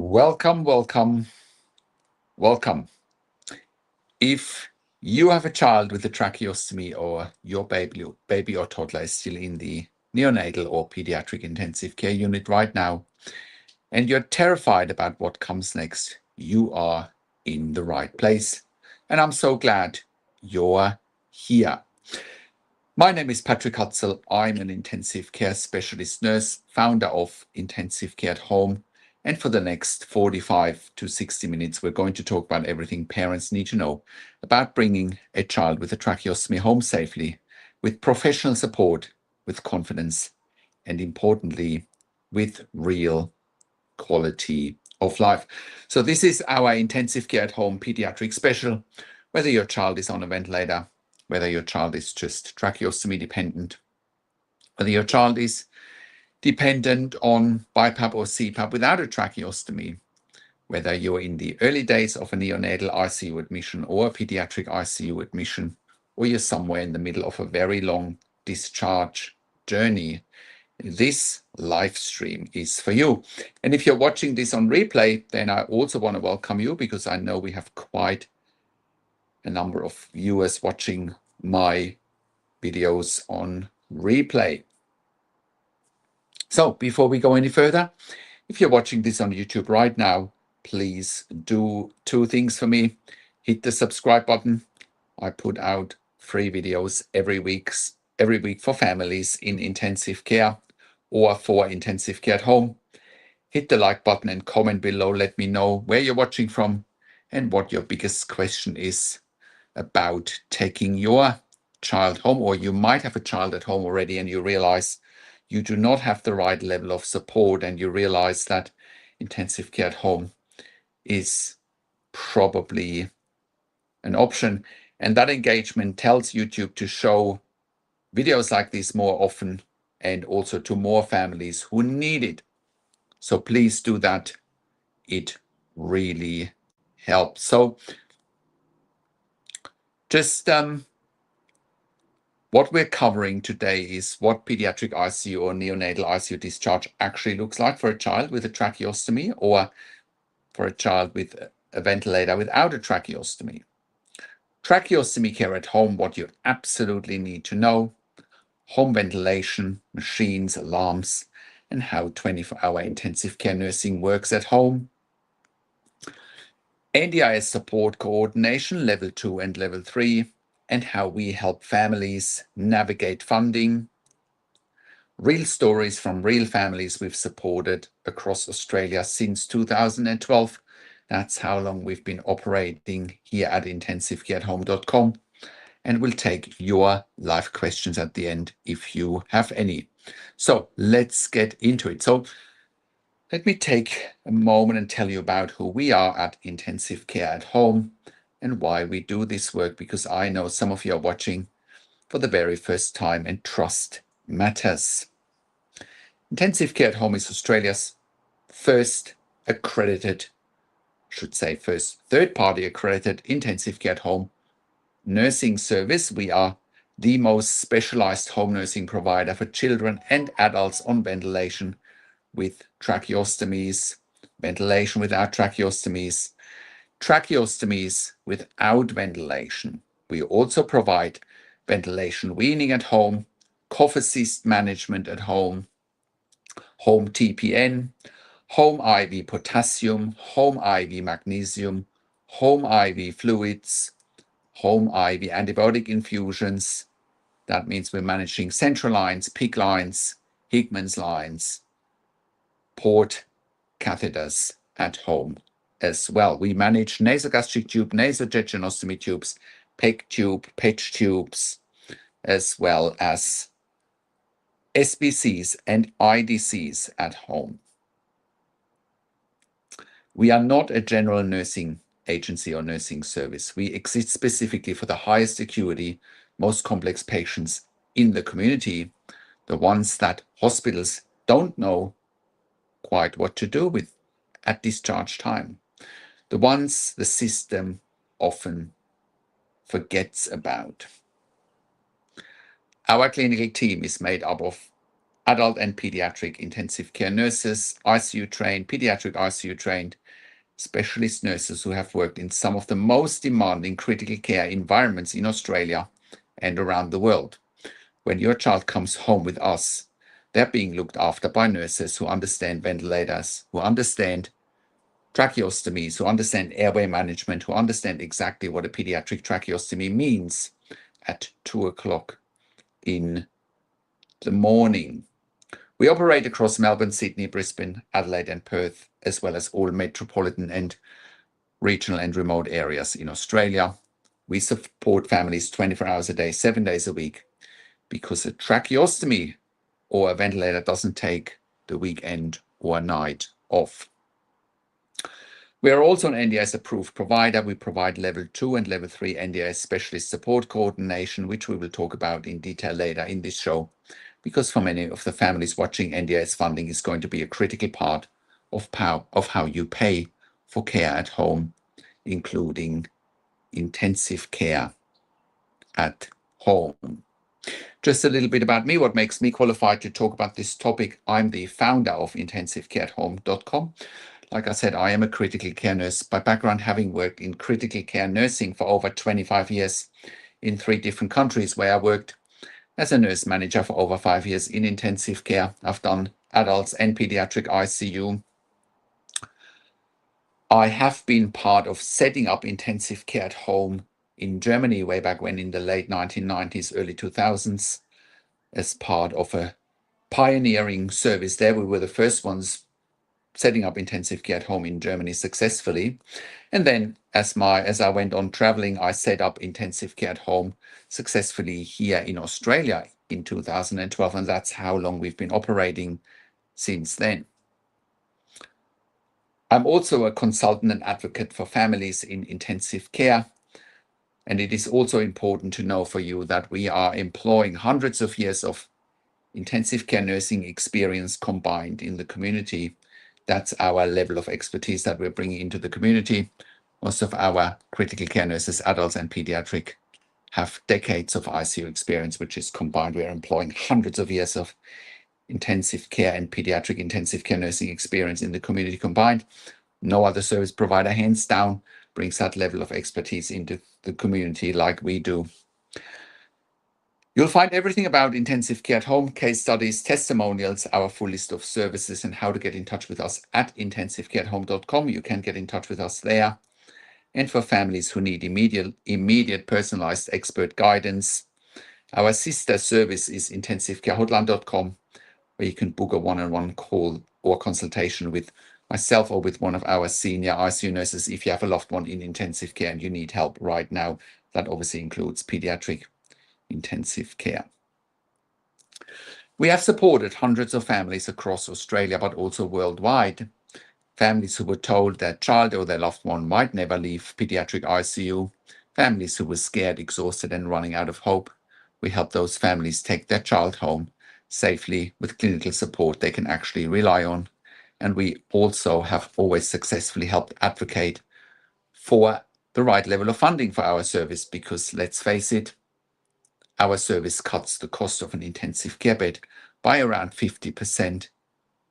Welcome, welcome, welcome. If you have a child with a tracheostomy or your baby or toddler is still in the neonatal or pediatric intensive care unit right now, and you're terrified about what comes next, you are in the right place. And I'm so glad you're here. My name is Patrick Hutzel. I'm an intensive care specialist nurse, founder of Intensive Care at Home. And for the next 45 to 60 minutes, we're going to talk about everything parents need to know about bringing a child with a tracheostomy home safely, with professional support, with confidence, and importantly, with real quality of life. So this is our Intensive Care at Home pediatric special, whether your child is on a ventilator, whether your child is just tracheostomy dependent, whether your child is dependent on BiPAP or CPAP without a tracheostomy, whether you're in the early days of a neonatal ICU admission or a pediatric ICU admission, or you're somewhere in the middle of a very long discharge journey, this live stream is for you. And if you're watching this on replay, then I also want to welcome you because I know we have quite a number of viewers watching my videos on replay. So before we go any further, if you're watching this on YouTube right now, please do two things for me. Hit the subscribe button. I put out free videos every week for families in intensive care or for intensive care at home. Hit the like button and comment below. Let me know where you're watching from and what your biggest question is about taking your child home, or you might have a child at home already and you realize you do not have the right level of support and you realize that intensive care at home is probably an option. And that engagement tells YouTube to show videos like this more often and also to more families who need it. So please do that. It really helps. So just what we're covering today is what pediatric ICU or neonatal ICU discharge actually looks like for a child with a tracheostomy or for a child with a ventilator without a tracheostomy. Tracheostomy care at home, what you absolutely need to know, home ventilation, machines, alarms, and how 24-hour intensive care nursing works at home. NDIS support coordination, level 2 and level 3, and how we help families navigate funding. Real stories from real families we've supported across Australia since 2012. That's how long we've been operating here at intensivecareathome.com. And we'll take your live questions at the end if you have any. So let's get into it. So let me take a moment and tell you about who we are at Intensive Care at Home and why we do this work, because I know some of you are watching for the very first time and trust matters. Intensive Care at Home is Australia's first accredited, first third-party accredited intensive care at home nursing service. We are the most specialized home nursing provider for children and adults on ventilation with tracheostomies, ventilation without tracheostomies, tracheostomies without ventilation. We also provide ventilation weaning at home, cough assist management at home, home TPN, home IV potassium, home IV magnesium, home IV fluids, home IV antibiotic infusions. That means we're managing central lines, PICC lines, Hickman's lines, port catheters at home as well. We manage nasogastric tube, nasojejunostomy tubes, PEG tube, patch tubes, as well as SBCs and IDCs at home. We are not a general nursing agency or nursing service. We exist specifically for the highest acuity, most complex patients in the community, the ones that hospitals don't know quite what to do with at discharge time, the ones the system often forgets about. Our clinical team is made up of adult and pediatric intensive care nurses, ICU trained, pediatric ICU trained, specialist nurses who have worked in some of the most demanding critical care environments in Australia and around the world. When your child comes home with us, they're being looked after by nurses who understand ventilators, who understand tracheostomies, who understand airway management, who understand exactly what a pediatric tracheostomy means at 2 o'clock in the morning. We operate across Melbourne, Sydney, Brisbane, Adelaide, and Perth, as well as all metropolitan and regional and remote areas in Australia. We support families 24 hours a day, 7 days a week, because a tracheostomy or a ventilator doesn't take the weekend or night off. We are also an NDIS approved provider. We provide level 2 and level 3 NDIS specialist support coordination, which we will talk about in detail later in this show, because for many of the families watching, NDIS funding is going to be a critical part of how you pay for care at home, including intensive care at home. Just a little bit about me, what makes me qualified to talk about this topic. I'm the founder of intensivecareathome.com. Like I said, I am a critical care nurse by background, having worked in critical care nursing for over 25 years in 3 different countries, where I worked as a nurse manager for over 5 years in intensive care. I've done adults and pediatric ICU. I have been part of setting up intensive care at home in Germany way back when, in the late 1990s, early 2000s, as part of a pioneering service there. We were the first ones setting up intensive care at home in Germany successfully. And then as I went on traveling, I set up intensive care at home successfully here in Australia in 2012. And that's how long we've been operating since then. I'm also a consultant and advocate for families in intensive care. And it is also important to know for you that we are employing hundreds of years of intensive care nursing experience combined in the community. That's our level of expertise that we're bringing into the community. Most of our critical care nurses, adults and pediatric, have decades of ICU experience, which is combined. We're employing hundreds of years of intensive care and pediatric intensive care nursing experience in the community combined. No other service provider, hands down, brings that level of expertise into the community like we do. You'll find everything about intensive care at home, case studies, testimonials, our full list of services, and how to get in touch with us at intensivecareathome.com. You can get in touch with us there. And for families who need immediate personalized expert guidance, our sister service is intensivecarehotline.com, where you can book a one-on-one call or consultation with myself or with one of our senior ICU nurses if you have a loved one in intensive care and you need help right now. That obviously includes pediatric intensive care. We have supported hundreds of families across Australia, but also worldwide. Families who were told their child or their loved one might never leave pediatric ICU. Families who were scared, exhausted, and running out of hope. We help those families take their child home safely with clinical support they can actually rely on. And we also have always successfully helped advocate for the right level of funding for our service, because let's face it, our service cuts the cost of an intensive care bed by around 50%.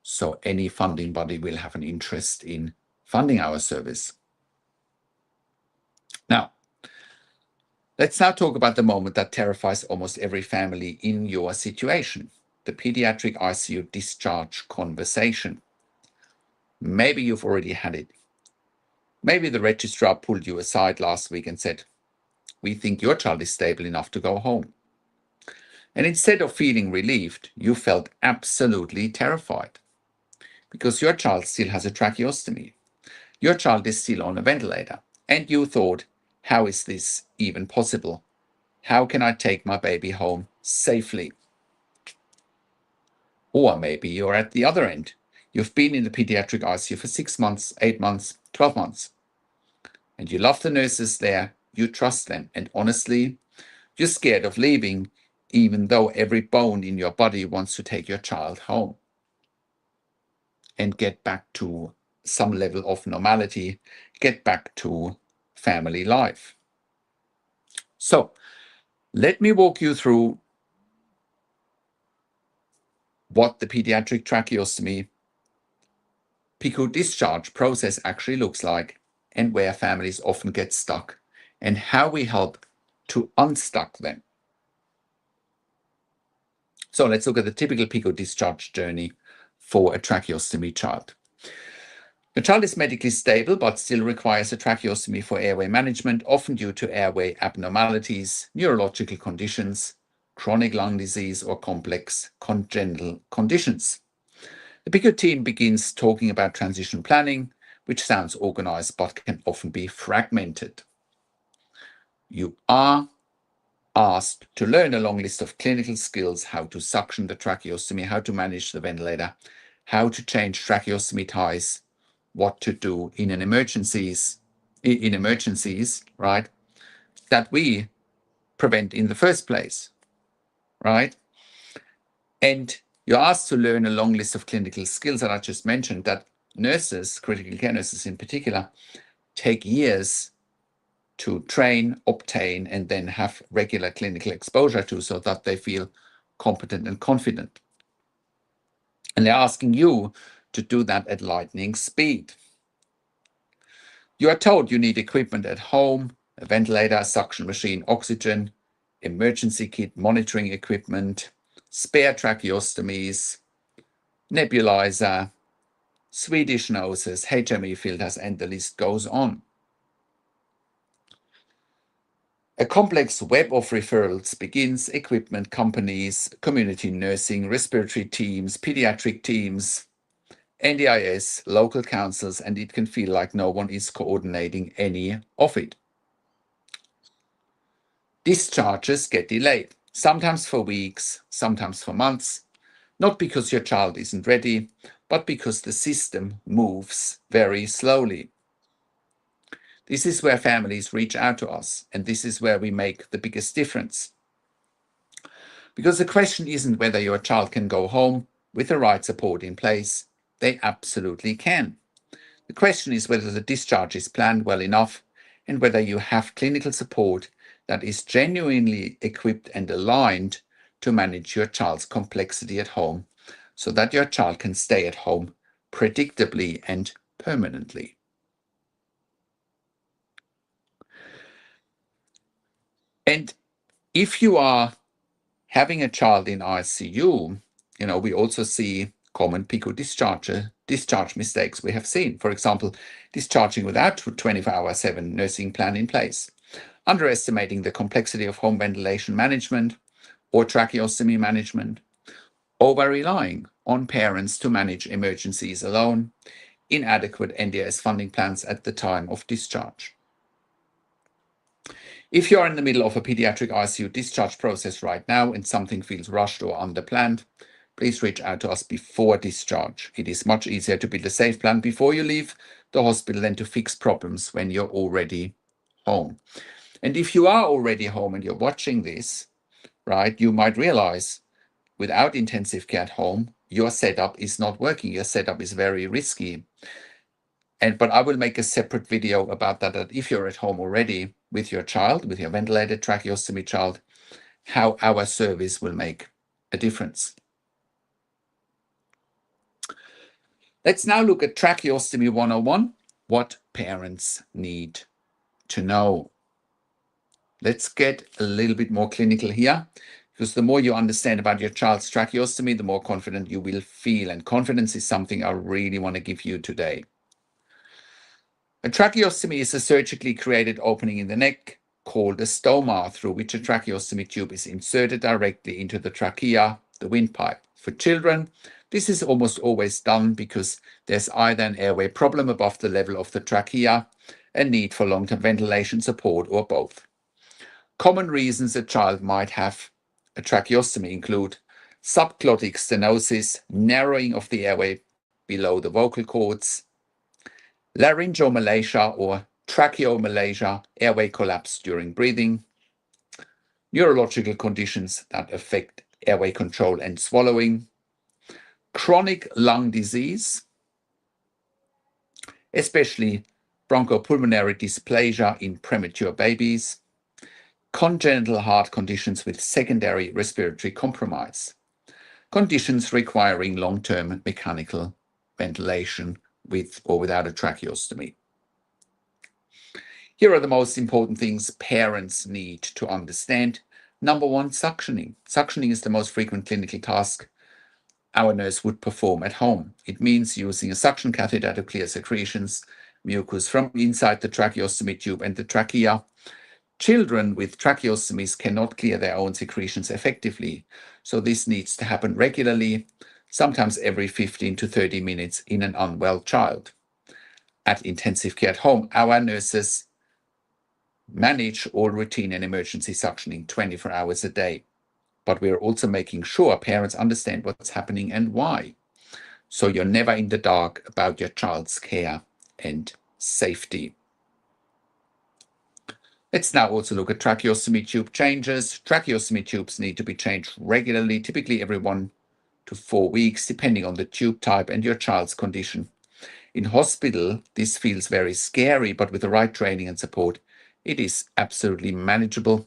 So any funding body will have an interest in funding our service. Now, let's now talk about the moment that terrifies almost every family in your situation, the pediatric ICU discharge conversation. Maybe you've already had it. Maybe the registrar pulled you aside last week and said, "We think your child is stable enough to go home." And instead of feeling relieved, you felt absolutely terrified, because your child still has a tracheostomy. Your child is still on a ventilator. And you thought, how is this even possible? How can I take my baby home safely? Or maybe you're at the other end. You've been in the pediatric ICU for 6 months, 8 months, 12 months. And you love the nurses there. You trust them. And honestly, you're scared of leaving, even though every bone in your body wants to take your child home and get back to some level of normality, get back to family life. So let me walk you through what the pediatric tracheostomy PICU discharge process actually looks like and where families often get stuck and how we help to unstuck them. So let's look at the typical PICU discharge journey for a tracheostomy child. The child is medically stable but still requires a tracheostomy for airway management, often due to airway abnormalities, neurological conditions, chronic lung disease, or complex congenital conditions. The PICU team begins talking about transition planning, which sounds organized but can often be fragmented. You are asked to learn a long list of clinical skills: how to suction the tracheostomy, how to manage the ventilator, how to change tracheostomy ties, what to do in emergencies, right, that we prevent in the first place, right? And you're asked to learn a long list of clinical skills that I just mentioned that nurses, critical care nurses in particular, take years to train, obtain, and then have regular clinical exposure to, so that they feel competent and confident. And they're asking you to do that at lightning speed. You are told you need equipment at home: a ventilator, suction machine, oxygen, emergency kit, monitoring equipment, spare tracheostomies, nebulizer, Swedish noses, HME filters, and the list goes on. A complex web of referrals begins: equipment companies, community nursing, respiratory teams, pediatric teams, NDIS, local councils, and it can feel like no one is coordinating any of it. Discharges get delayed, sometimes for weeks, sometimes for months, not because your child isn't ready, but because the system moves very slowly. This is where families reach out to us, and this is where we make the biggest difference. Because the question isn't whether your child can go home with the right support in place. They absolutely can. The question is whether the discharge is planned well enough and whether you have clinical support that is genuinely equipped and aligned to manage your child's complexity at home, so that your child can stay at home predictably and permanently. And if you are having a child in ICU, we also see common PICU discharge mistakes we have seen. For example, discharging without 24/7 nursing plan in place, underestimating the complexity of home ventilation management or tracheostomy management, over-relying on parents to manage emergencies alone, inadequate NDIS funding plans at the time of discharge. If you are in the middle of a pediatric ICU discharge process right now and something feels rushed or underplanned, please reach out to us before discharge. It is much easier to build a safe plan before you leave the hospital than to fix problems when you're already home. And if you are already home and you're watching this, right, you might realize without intensive care at home, your setup is not working. Your setup is very risky. But I will make a separate video about that if you're at home already with your child, with your ventilated tracheostomy child, how our service will make a difference. Let's now look at Tracheostomy 101, what parents need to know. Let's get a little bit more clinical here, because the more you understand about your child's tracheostomy, the more confident you will feel. And confidence is something I really want to give you today. A tracheostomy is a surgically created opening in the neck called a stoma, through which a tracheostomy tube is inserted directly into the trachea, the windpipe. For children, this is almost always done because there's either an airway problem above the level of the trachea, a need for long-term ventilation support, or both. Common reasons a child might have a tracheostomy include subglottic stenosis, narrowing of the airway below the vocal cords, laryngomalacia or tracheomalacia, airway collapse during breathing, neurological conditions that affect airway control and swallowing, chronic lung disease, especially bronchopulmonary dysplasia in premature babies, congenital heart conditions with secondary respiratory compromise. conditions requiring long-term mechanical ventilation with or without a tracheostomy. Here are the most important things parents need to understand. Number one, suctioning. Suctioning is the most frequent clinical task our nurse would perform at home. It means using a suction catheter to clear secretions, mucus from inside the tracheostomy tube and the trachea. Children with tracheostomies cannot clear their own secretions effectively, so this needs to happen regularly, sometimes every 15 to 30 minutes in an unwell child. At intensive care at home, our nurses manage all routine and emergency suctioning 24 hours a day, but we're also making sure parents understand what's happening and why, so you're never in the dark about your child's care and safety. Let's now also look at tracheostomy tube changes. Tracheostomy tubes need to be changed regularly, typically every 1 to 4 weeks, depending on the tube type and your child's condition. In hospital, this feels very scary, but with the right training and support, it is absolutely manageable.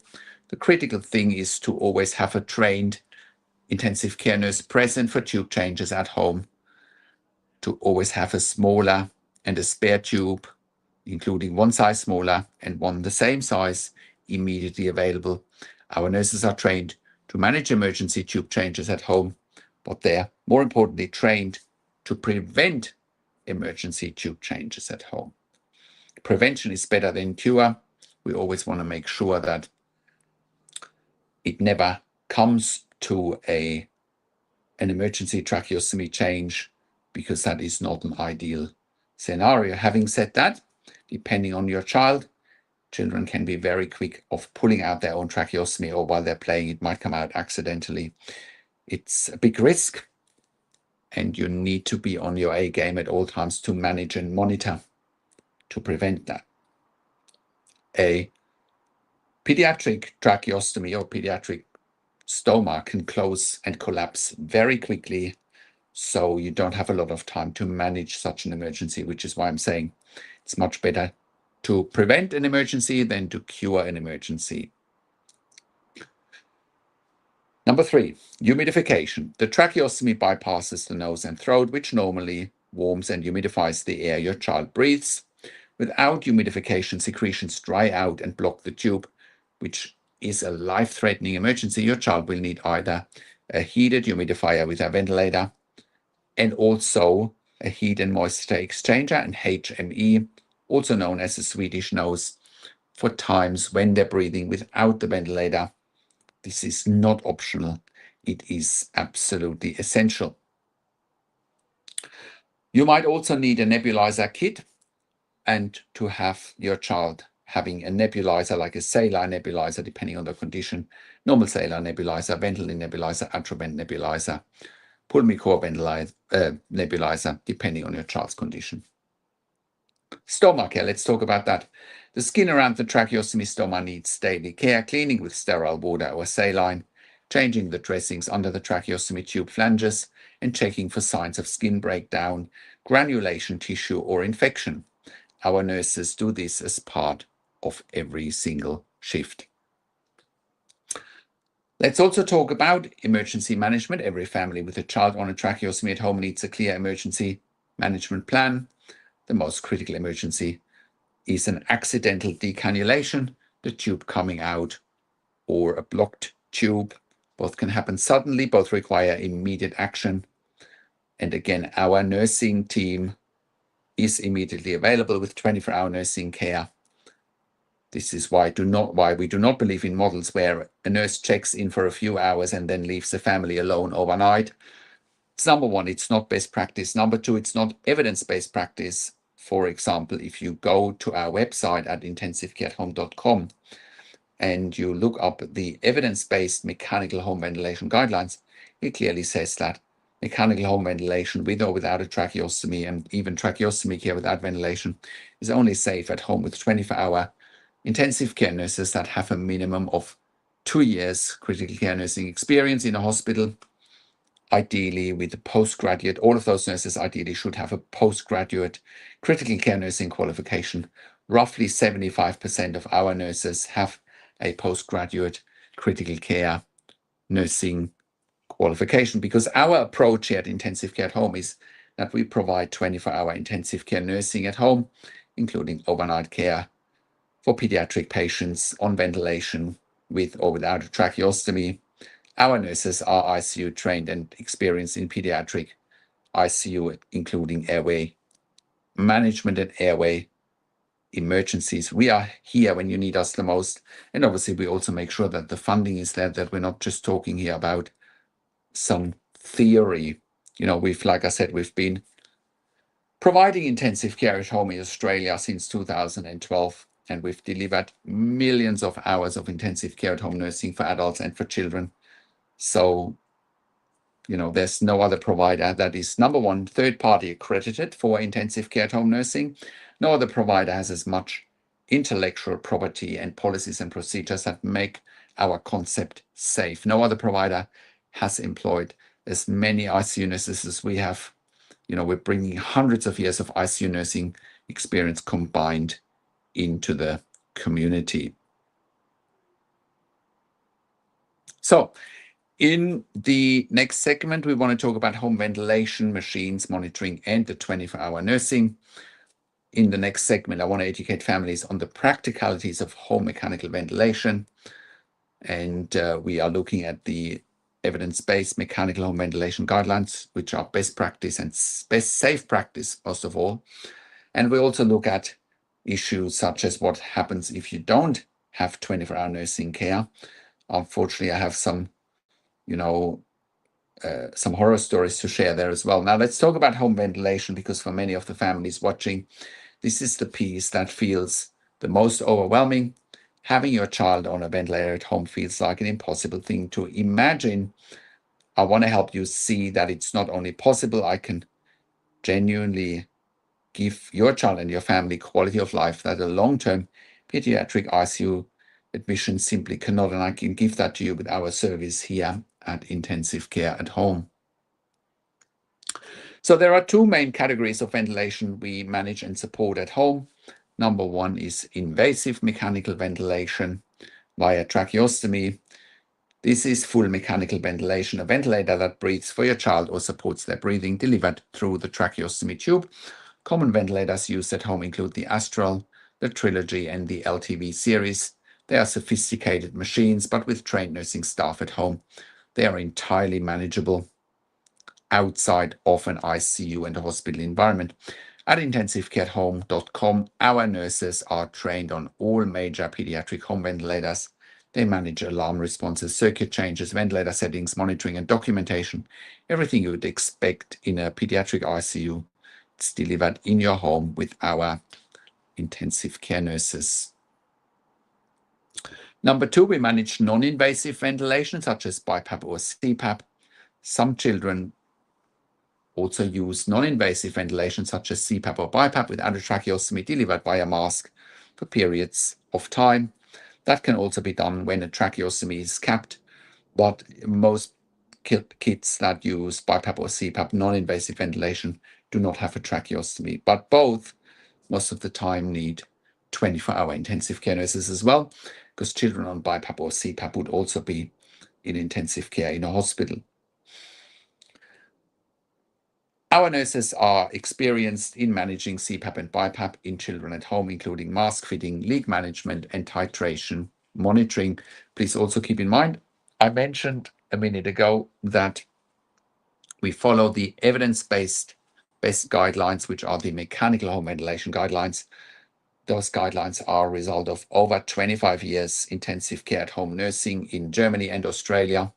The critical thing is to always have a trained intensive care nurse present for tube changes at home, to always have a smaller and a spare tube, including one size smaller and one the same size, immediately available. Our nurses are trained to manage emergency tube changes at home, but they're more importantly trained to prevent emergency tube changes at home. Prevention is better than cure. We always want to make sure that it never comes to an emergency tracheostomy change, because that is not an ideal scenario. Having said that, depending on your child, children can be very quick of pulling out their own tracheostomy, or while they're playing, it might come out accidentally. It's a big risk, and you need to be on your A game at all times to manage and monitor to prevent that. A pediatric tracheostomy or pediatric stoma can close and collapse very quickly, so you don't have a lot of time to manage such an emergency, which is why I'm saying it's much better to prevent an emergency than to cure an emergency. Number 3, humidification. The tracheostomy bypasses the nose and throat, which normally warms and humidifies the air your child breathes. Without humidification, secretions dry out and block the tube, which is a life-threatening emergency. Your child will need either a heated humidifier with a ventilator and also a heat and moisture exchanger, and HME, also known as a Swedish nose, for times when they're breathing without the ventilator. This is not optional. It is absolutely essential. You might also need a nebulizer kit, and to have your child having a nebulizer, like a saline nebulizer, depending on the condition, normal saline nebulizer, ventral nebulizer, atrovent nebulizer, pulmicor nebulizer, depending on your child's condition. Stoma care, let's talk about that. The skin around the tracheostomy stoma needs daily care, cleaning with sterile water or saline, changing the dressings under the tracheostomy tube flanges, and checking for signs of skin breakdown, granulation tissue, or infection. Our nurses do this as part of every single shift. Let's also talk about emergency management. Every family with a child on a tracheostomy at home needs a clear emergency management plan. The most critical emergency is an accidental decannulation, the tube coming out, or a blocked tube. Both can happen suddenly, both require immediate action. And again, our nursing team is immediately available with 24-hour nursing care. This is why we do not believe in models where a nurse checks in for a few hours and then leaves the family alone overnight. It's number one, it's not best practice. Number two, it's not evidence-based practice. For example, if you go to our website at intensivecareathome.com and you look up the evidence-based mechanical home ventilation guidelines, it clearly says that mechanical home ventilation with or without a tracheostomy, and even tracheostomy care without ventilation, is only safe at home with 24-hour intensive care nurses that have a minimum of 2 years critical care nursing experience in a hospital. Ideally, with a postgraduate, all of those nurses ideally should have a postgraduate critical care nursing qualification. Roughly 75% of our nurses have a postgraduate critical care nursing qualification, because our approach here at Intensive Care at Home is that we provide 24-hour intensive care nursing at home, including overnight care for pediatric patients on ventilation with or without a tracheostomy. Our nurses are ICU trained and experienced in pediatric ICU, including airway management and airway emergencies. We are here when you need us the most. And obviously, we also make sure that the funding is there, that we're not just talking here about some theory. Like I said, we've been providing intensive care at home in Australia since 2012, and we've delivered millions of hours of intensive care at home nursing for adults and for children. So, there's no other provider that is, number one, third-party accredited for intensive care at home nursing. No other provider has as much intellectual property and policies and procedures that make our concept safe. No other provider has employed as many ICU nurses as we have. We're bringing hundreds of years of ICU nursing experience combined into the community. So, in the next segment, we want to talk about home ventilation, machines, monitoring, and the 24-hour nursing. In the next segment, I want to educate families on the practicalities of home mechanical ventilation. And we are looking at the evidence-based mechanical home ventilation guidelines, which are best practice and best safe practice, most of all. And we also look at issues such as what happens if you don't have 24-hour nursing care. Unfortunately, I have some horror stories to share there as well. Now, let's talk about home ventilation, because for many of the families watching, this is the piece that feels the most overwhelming. Having your child on a ventilator at home feels like an impossible thing to imagine. I want to help you see that it's not only possible, I can genuinely give your child and your family quality of life that a long-term pediatric ICU admission simply cannot, and I can give that to you with our service here at Intensive Care at Home. So there are two main categories of ventilation we manage and support at home. Number one is invasive mechanical ventilation via tracheostomy. This is full mechanical ventilation, a ventilator that breathes for your child or supports their breathing delivered through the tracheostomy tube. Common ventilators used at home include the Astral, the Trilogy, and the LTV series. They are sophisticated machines, but with trained nursing staff at home, they are entirely manageable outside of an ICU and a hospital environment. At intensivecareathome.com, our nurses are trained on all major pediatric home ventilators. They manage alarm responses, circuit changes, ventilator settings, monitoring, and documentation. Everything you would expect in a pediatric ICU, it's delivered in your home with our intensive care nurses. Number two, we manage non-invasive ventilation, such as BiPAP or CPAP. Some children also use non-invasive ventilation, such as CPAP or BiPAP, without a tracheostomy delivered via mask for periods of time. That can also be done when a tracheostomy is capped, but most kids that use BiPAP or CPAP, non-invasive ventilation, do not have a tracheostomy. But both, most of the time, need 24-hour intensive care nurses as well, because children on BiPAP or CPAP would also be in intensive care in a hospital. Our nurses are experienced in managing CPAP and BiPAP in children at home, including mask fitting, leak management, and titration monitoring. Please also keep in mind, I mentioned a minute ago that we follow the evidence-based best guidelines, which are the mechanical home ventilation guidelines. Those guidelines are a result of over 25 years intensive care at home nursing in Germany and Australia,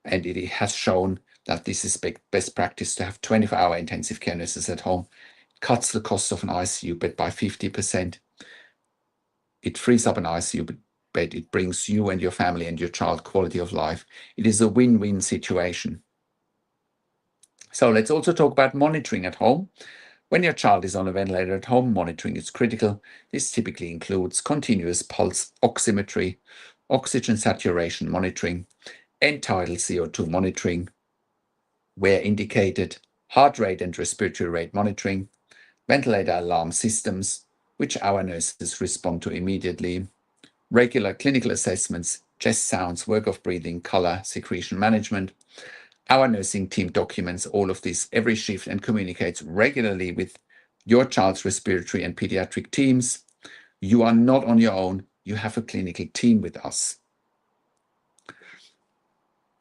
and it has shown that this is best practice to have 24-hour intensive care nurses at home. It cuts the cost of an ICU bed by 50%. It frees up an ICU bed. It brings you and your family and your child quality of life. It is a win-win situation. So let's also talk about monitoring at home. When your child is on a ventilator at home, monitoring is critical. This typically includes continuous pulse oximetry, oxygen saturation monitoring, and tidal CO2 monitoring, where indicated, heart rate and respiratory rate monitoring, ventilator alarm systems, which our nurses respond to immediately, regular clinical assessments, chest sounds, work of breathing, color, secretion management, Our nursing team documents all of this every shift and communicates regularly with your child's respiratory and pediatric teams. You are not on your own. You have a clinical team with us.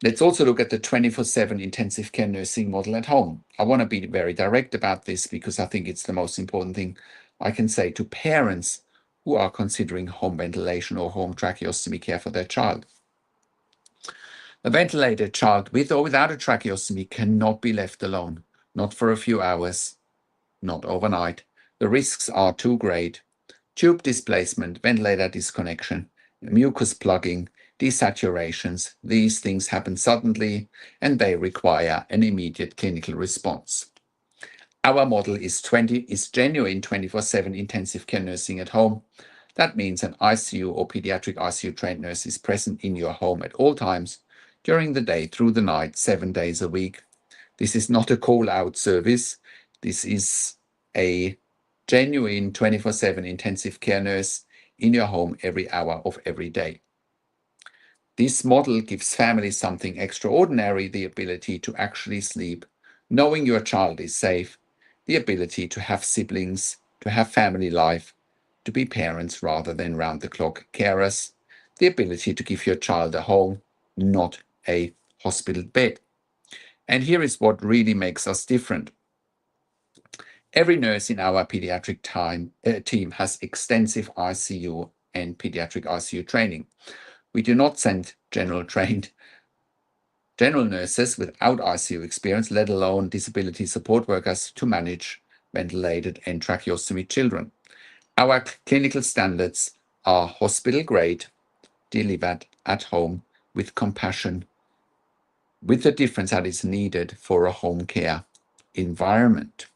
Let's also look at the 24/7 intensive care nursing model at home. I want to be very direct about this because I think it's the most important thing I can say to parents who are considering home ventilation or home tracheostomy care for their child. A ventilated child with or without a tracheostomy cannot be left alone, not for a few hours, not overnight. The risks are too great. Tube displacement, ventilator disconnection, mucus plugging, desaturations, these things happen suddenly and they require an immediate clinical response. Our model is genuine 24/7 intensive care nursing at home. That means an ICU or pediatric ICU trained nurse is present in your home at all times, during the day, through the night, 7 days a week. This is not a call-out service. This is a genuine 24/7 intensive care nurse in your home every hour of every day. This model gives families something extraordinary, the ability to actually sleep, knowing your child is safe, the ability to have siblings, to have family life, to be parents rather than round-the-clock carers, the ability to give your child a home, not a hospital bed. And here is what really makes us different. Every nurse in our pediatric team has extensive ICU and pediatric ICU training. We do not send general nurses without ICU experience, let alone disability support workers, to manage ventilated and tracheostomy children. Our clinical standards are hospital grade, delivered at home with compassion, with the difference that is needed for a home care environment.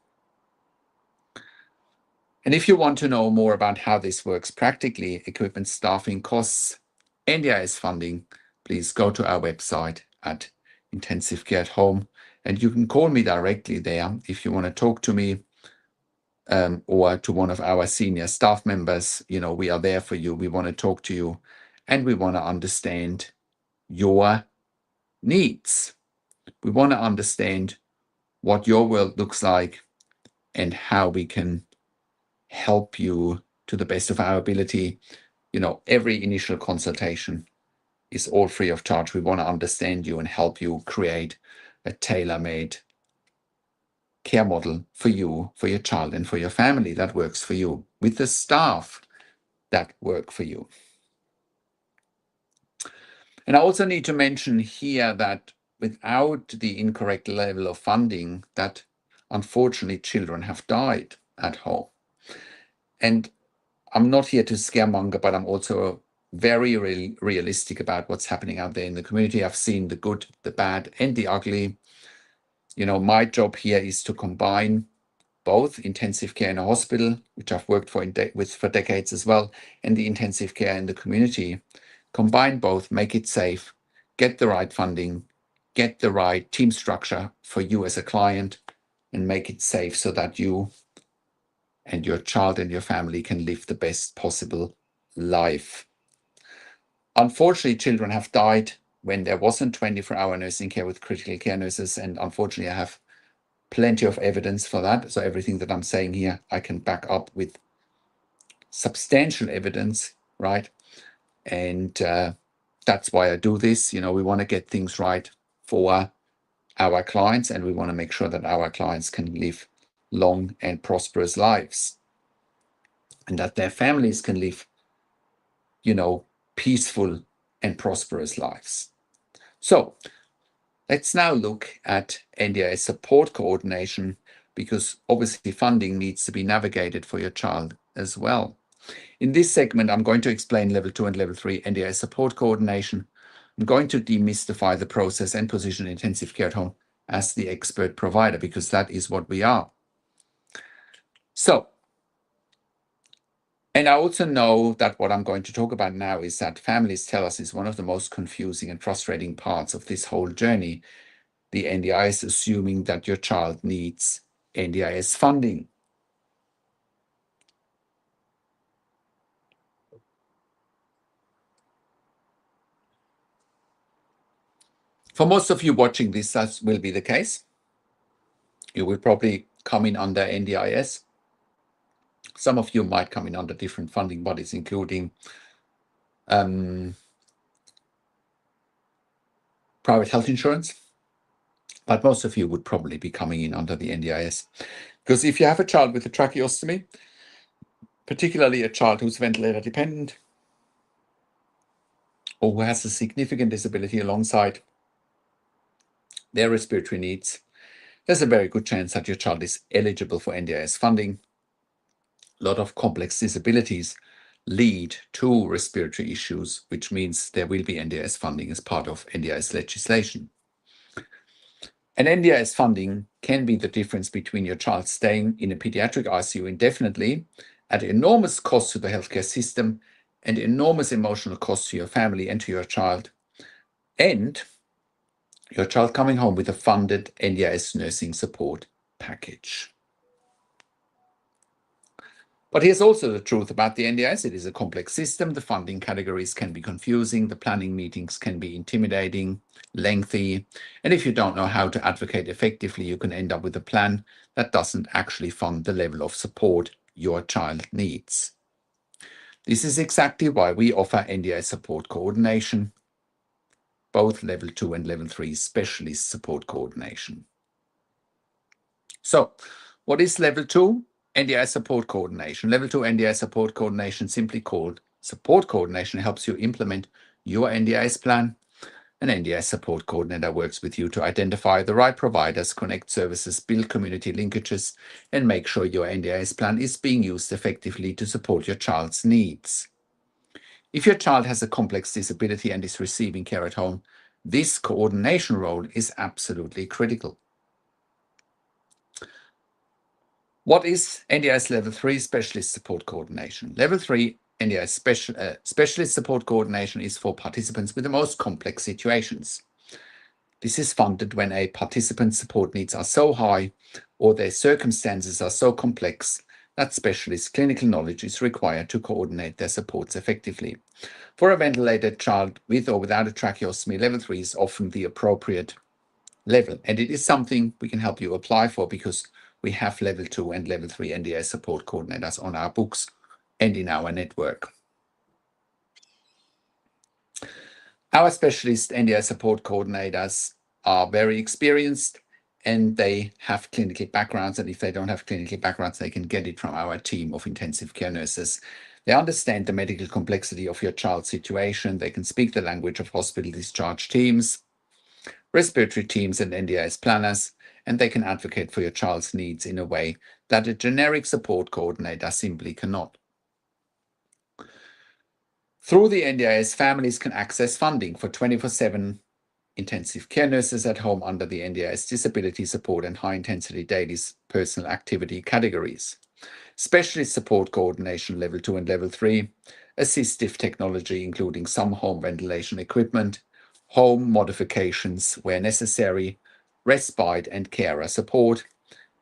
And if you want to know more about how this works practically, equipment, staffing, costs, NDIS funding, please go to our website at Intensive Care at Home, and you can call me directly there if you want to talk to me or to one of our senior staff members. You know, we are there for you. We want to talk to you and we want to understand your needs. We want to understand what your world looks like and how we can help you to the best of our ability. You know, every initial consultation is all free of charge. We want to understand you and help you create a tailor-made care model for you, for your child, and for your family that works for you, with the staff that work for you. And I also need to mention here that without the incorrect level of funding, that unfortunately children have died at home. And I'm not here to scaremonger, but I'm also very realistic about what's happening out there in the community. I've seen the good, the bad, and the ugly. You know, my job here is to combine both intensive care in a hospital, which I've worked for decades as well, and the intensive care in the community. Combine both, make it safe, get the right funding, get the right team structure for you as a client, and make it safe so that you and your child and your family can live the best possible life. Unfortunately, children have died when there wasn't 24-hour nursing care with critical care nurses, and unfortunately I have plenty of evidence for that. So everything that I'm saying here, I can back up with substantial evidence, right? And that's why I do this. You know, we want to get things right for our clients, and we want to make sure that our clients can live long and prosperous lives, and that their families can live, you know, peaceful and prosperous lives. So let's now look at NDIS support coordination, because obviously funding needs to be navigated for your child as well. In this segment, I'm going to explain level 2 and level 3 NDIS support coordination. I'm going to demystify the process and position intensive care at home as the expert provider, because that is what we are. So, and I also know that what I'm going to talk about now is that families tell us is one of the most confusing and frustrating parts of this whole journey. The NDIS assuming that your child needs NDIS funding. For most of you watching this, that will be the case. You will probably come in under NDIS. Some of you might come in under different funding bodies, including private health insurance. But most of you would probably be coming in under the NDIS. Because if you have a child with a tracheostomy, particularly a child who's ventilator dependent, or who has a significant disability alongside their respiratory needs, there's a very good chance that your child is eligible for NDIS funding. A lot of complex disabilities lead to respiratory issues, which means there will be NDIS funding as part of NDIS legislation. And NDIS funding can be the difference between your child staying in a pediatric ICU indefinitely at enormous cost to the healthcare system and enormous emotional cost to your family and to your child, and your child coming home with a funded NDIS nursing support package. But here's also the truth about the NDIS. It is a complex system. The funding categories can be confusing. The planning meetings can be intimidating, lengthy. And if you don't know how to advocate effectively, you can end up with a plan that doesn't actually fund the level of support your child needs. This is exactly why we offer NDIS support coordination, both level 2 and level 3 specialist support coordination. So, what is level 2? NDIS support coordination. Level 2 NDIS support coordination, simply called support coordination, helps you implement your NDIS plan. An NDIS support coordinator works with you to identify the right providers, connect services, build community linkages, and make sure your NDIS plan is being used effectively to support your child's needs. If your child has a complex disability and is receiving care at home, this coordination role is absolutely critical. What is NDIS Level 3 Specialist Support Coordination? Level 3 NDIS Specialist Support Coordination is for participants with the most complex situations. This is funded when a participant's support needs are so high or their circumstances are so complex that specialist clinical knowledge is required to coordinate their supports effectively. For a ventilated child with or without a tracheostomy, Level 3 is often the appropriate level, and it is something we can help you apply for because we have level 2 and level 3 NDIS support coordinators on our books and in our network. Our specialist NDIS support coordinators are very experienced and they have clinical backgrounds, and if they don't have clinical backgrounds, they can get it from our team of intensive care nurses. They understand the medical complexity of your child's situation. They can speak the language of hospital discharge teams, respiratory teams, and NDIS planners, and they can advocate for your child's needs in a way that a generic support coordinator simply cannot. Through the NDIS, families can access funding for 24/7 intensive care nurses at home under the NDIS disability support and high-intensity daily personal activity categories. Specialist support coordination level 2 and level 3, assistive technology including some home ventilation equipment, home modifications where necessary, respite and carer support.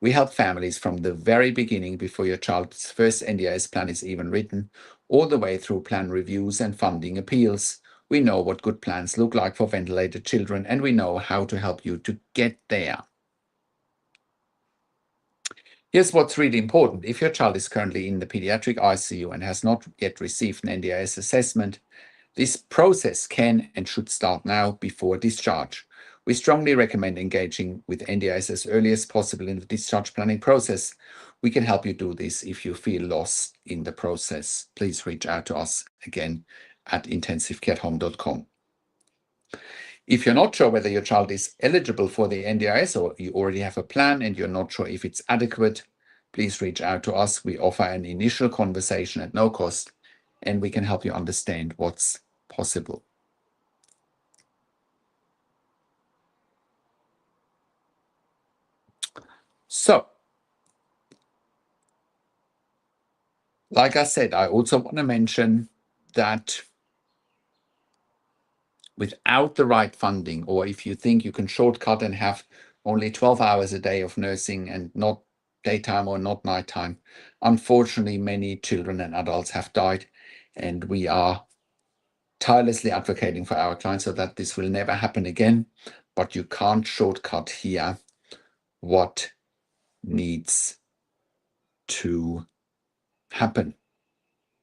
We help families from the very beginning, before your child's first NDIS plan is even written, all the way through plan reviews and funding appeals. We know what good plans look like for ventilated children, and we know how to help you to get there. Here's what's really important. If your child is currently in the pediatric ICU and has not yet received an NDIS assessment, this process can and should start now before discharge. We strongly recommend engaging with NDIS as early as possible in the discharge planning process. We can help you do this if you feel lost in the process. Please reach out to us again at intensivecareathome.com. If you're not sure whether your child is eligible for the NDIS or you already have a plan and you're not sure if it's adequate, please reach out to us. We offer an initial conversation at no cost, and we can help you understand what's possible. So, like I said, I also want to mention that without the right funding, or if you think you can shortcut and have only 12 hours a day of nursing and not daytime or not nighttime, unfortunately, many children and adults have died, and we are tirelessly advocating for our clients so that this will never happen again. but you can't shortcut here what needs to happen,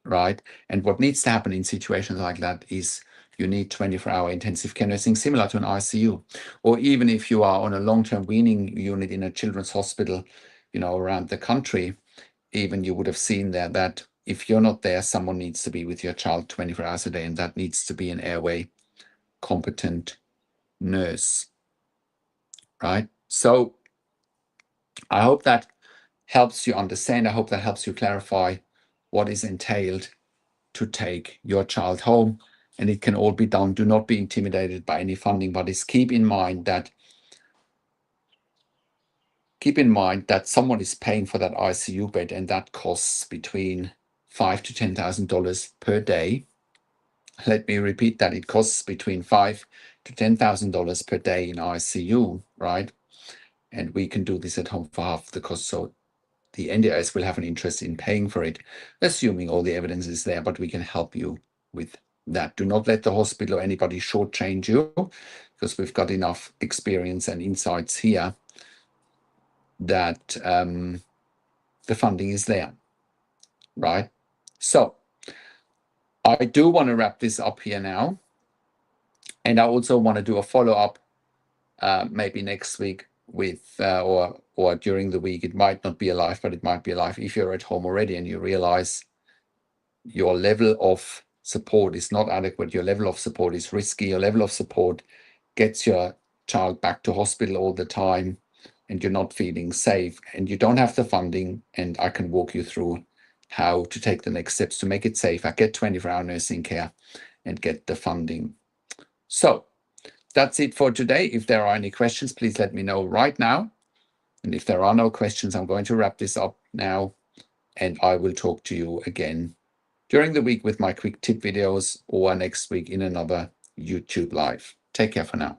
right? And what needs to happen in situations like that is you need 24-hour intensive care nursing, similar to an ICU. Or even if you are on a long-term weaning unit in a children's hospital, around the country, even you would have seen there that if you're not there, someone needs to be with your child 24 hours a day, and that needs to be an airway competent nurse, right? So I hope that helps you understand. I hope that helps you clarify what is entailed to take your child home. And it can all be done. Do not be intimidated by any funding, but just keep in mind that someone is paying for that ICU bed, and that costs between $5,000 to $10,000 per day. Let me repeat that. It costs between $5,000 to $10,000 per day in ICU, right? And we can do this at home for half the cost. So the NDIS will have an interest in paying for it, assuming all the evidence is there, but we can help you with that. Do not let the hospital or anybody shortchange you, because we've got enough experience and insights here that the funding is there, right? So I do want to wrap this up here now. And I also want to do a follow-up maybe next week with or during the week. It might not be alive, but it might be alive if you're at home already and you realize your level of support is not adequate, your level of support is risky, your level of support gets your child back to hospital all the time, and you're not feeling safe, and you don't have the funding, and I can walk you through how to take the next steps to make it safer, get 24-hour nursing care, and get the funding. So that's it for today. If there are any questions, please let me know right now. And if there are no questions, I'm going to wrap this up now, and I will talk to you again during the week with my quick tip videos, or next week in another YouTube live. Take care for now.